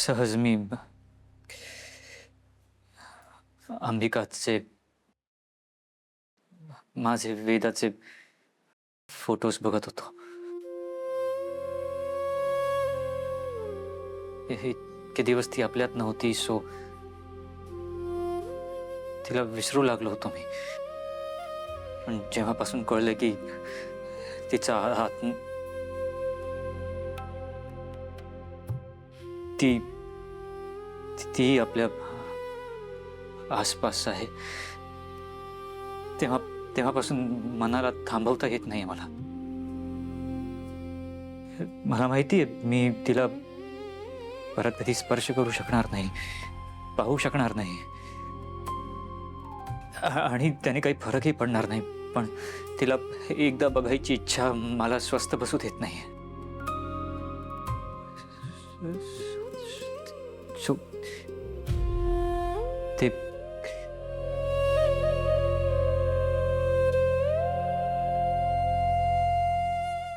सहज मी अंबिकाचे माझे वेदाचे फोटोज बघत होतो. इतके दिवस ती आपल्यात नव्हती, सो तिला विसरू लागलो होतो मी. पण जेव्हापासून कळलं की तिचा हात ती ती आपल्या आसपास आहे, तेव्हापासून मनाला थांबवता येत नाही मला. मला माहिती आहे मी तिला परत कधी स्पर्श करू शकणार नाही, पाहू शकणार नाही आणि त्याने काही फरकही पडणार नाही. पण तिला एकदा बघायची इच्छा मला स्वस्थ बसू देत नाही. ते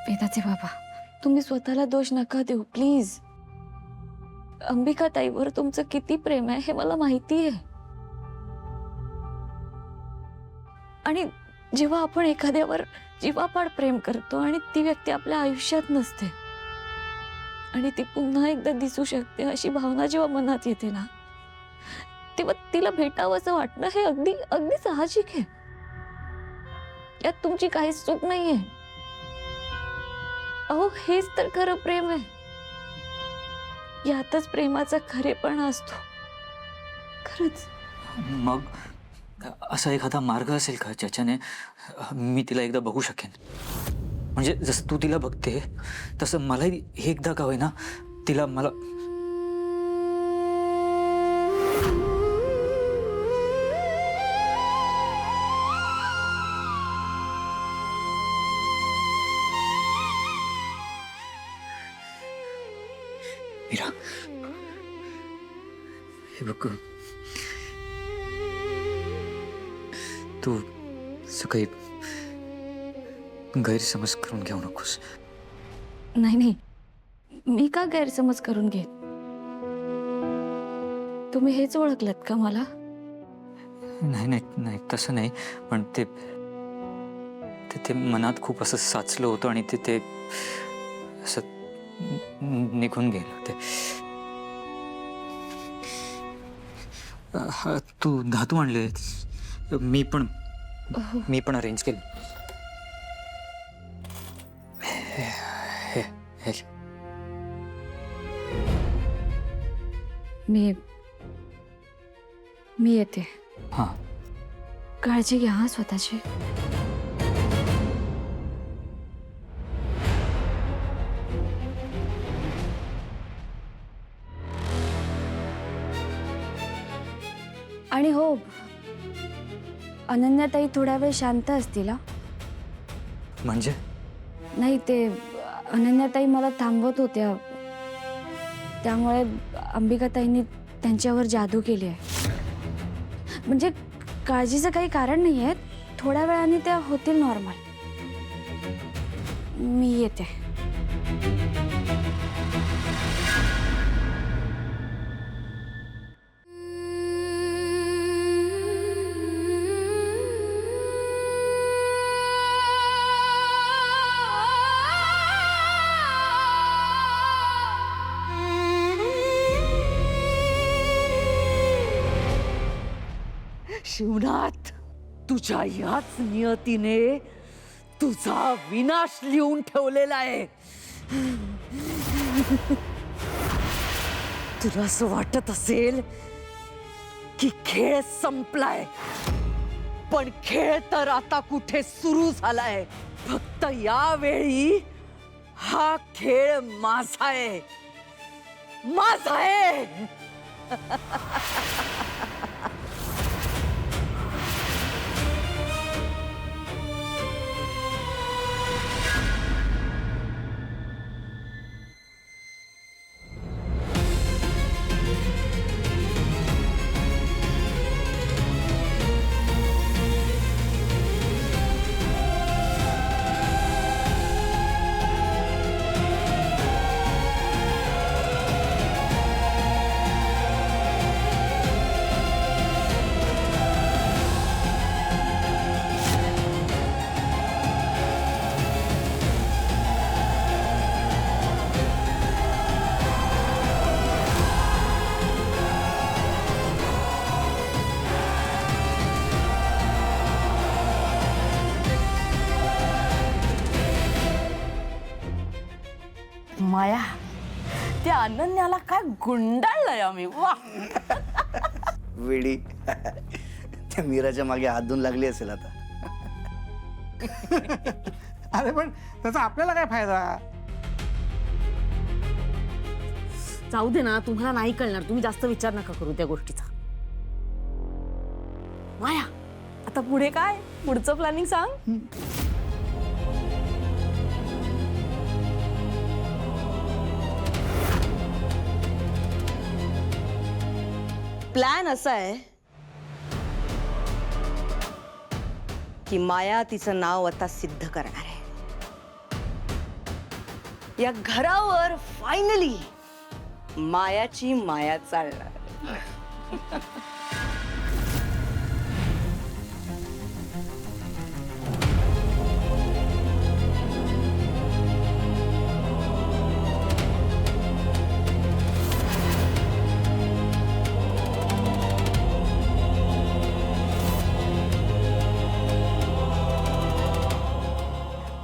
वेदाचे बाबा, तुम्ही स्वतःला दोष नका देऊ प्लीज. अंबिका ताईवर तुमचं किती प्रेम आहे हे मला माहिती आहे. आणि जेव्हा आपण एखाद्यावर जीवापाड प्रेम करतो आणि ती व्यक्ती आपल्या आयुष्यात नसते आणि ती पुन्हा एकदा दिसू शकते अशी भावना जेव्हा मनात येते ना, तेव्हा तिला भेटावंसं वाटणं हे अगदी अगदी साहजिक आहे. यात तुमची काहीच चूक नाहीये. अहो, हेच तर खरं प्रेम आहे. यातच प्रेमाचा खरेपणा असतो. खरंच. मग असा एखादा मार्ग असेल का ज्याच्याने मी तिला एकदा बघू शकेन? म्हणजे जसं तू तिला बघते तसं मलाही एकदा का होईना तिला मला मीरा, हे बघ, तू सकाळी गैरसमज करून घेऊ नकोस. नाही नाही, मी का गैरसमज करून घेत? तुम्ही हेच ओळखलत का मला? नाही नाही नाही, तसं नाही. पण ते ते मनात खूप असं साचलं होतं आणि ते असं निघून गेलं. ते तू धातू आणले, मी पण अरेंज केलं. मी येते. हां, काळजी घ्या हा स्वतःची. आणि हो, अनन्याताई थोडा वेळ शांत असतील हा. म्हणजे नाही, ते अनन्याताई मला थांबवत होत्या, त्यामुळे अंबिकाताईंनी त्यांच्यावर जादू केली आहे. म्हणजे काळजीचं काही कारण नाही आहे. थोड्या वेळाने त्या होतील नॉर्मल. मी येते. शिवनाथ, तुझ्या याच नियतीने तुझा विनाश लिहून ठेवलेला आहे. तुला असं वाटत असेल की खेळ संपलाय, पण खेळ तर आता कुठे सुरू झालाय. फक्त यावेळी हा खेळ माझा आहे, माझा आहे. अनन्याला काय गुंडाळलंय आम्ही वा. वेडी त्या मीराच्या मागे हात धुवून लागली असेल आता. अरे पण त्याचा आपल्याला काय फायदा? जाऊ दे ना, तुम्हाला नाही कळणार, तुम्ही जास्त विचार नका करू त्या गोष्टीचा. माया, आता पुढे काय? पुढचं प्लॅनिंग सांग. प्लॅन असा आहे की माया तिचं नाव आता सिद्ध करणार आहे. या घरावर फायनली मायाची माया चालणार.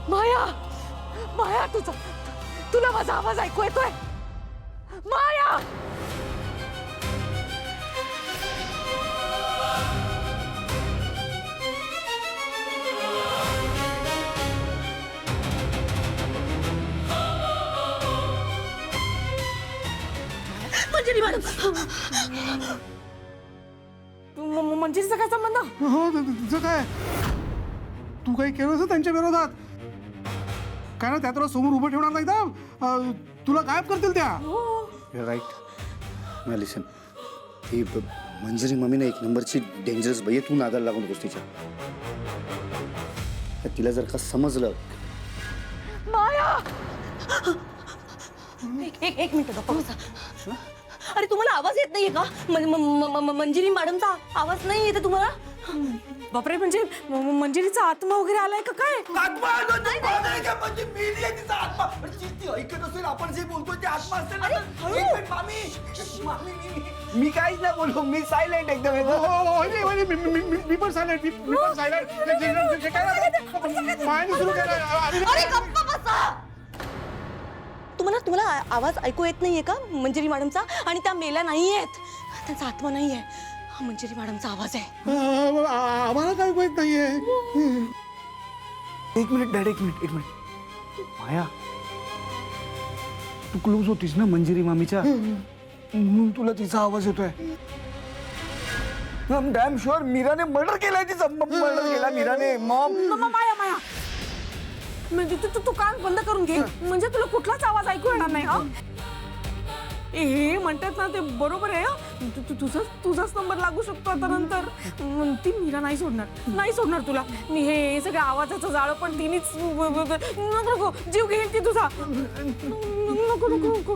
माया, माया, तुला माझा आवाज ऐकू येतोय? माया, मंजिरी मॅडम, मंजिरीचा काय संबंध? हो तुझं काय? तू काही केलंस त्यांच्या विरोधात? काय ना त्या तुला समोर उभं ठेवणार नाही तर तुला गायब करतील त्या. राईट. लिसन, ही मंजिरी मम्मी ना एक नंबरची डेंजरस बाई आहे. तू नादाला लागू नकोस तिच्या. तिला जर का समजलं. माया, एक मिनिट गप्पा बसा. अरे तुम्हाला आवाज येत नाहीये का? मंजिरी मॅडमचा आवाज नाही येते तुम्हाला? बापरे, म्हणजे मंजिरीचा आत्मा वगैरे आलाय का काय? आपण जे बोलतोय ते आत्मा असेल. मी काहीच नाही बोललो. मी सायलेंट एकदम. मी पण सायलेंट. मी पण सायलेंट. मायाने सुरू केलं. अरे गप्पा बसा. तुम्हाला आवाज ऐकू येत नाहीये का मंजिरी मॅडमचा? आणि त्या मेल्या नाहीयेत, त्यांचा आत्मा नाहीये, हा मंजिरी मॅडमचा आवाज आहे. आम्हाला काय माहित नाहीये. एक मिनिट डॅड, एक मिनिट. माया, तू क्लोज होतीस ना मंजिरी मामीच्या, म्हणून तुला तिचा आवाज येतोय. डॅम शुअर मीराने मर्डर केलाय तिचा. मर्डर केला मीराने. मॉम. माया, माया, म्हणजे तू कान बंद करून घे, म्हणजे तुला कुठलाच आवाज ऐकू येणार नाही. हा, हे म्हणतात ना ते बरोबर आहे. तुझाच नंबर लागू शकतो आता नंतर. ती मीरा नाही सोडणार तुला. मी हे सगळं आवाजाचं जाळं पण तिनेच. नको जीव घेईल ती तुझा. नको नको नको.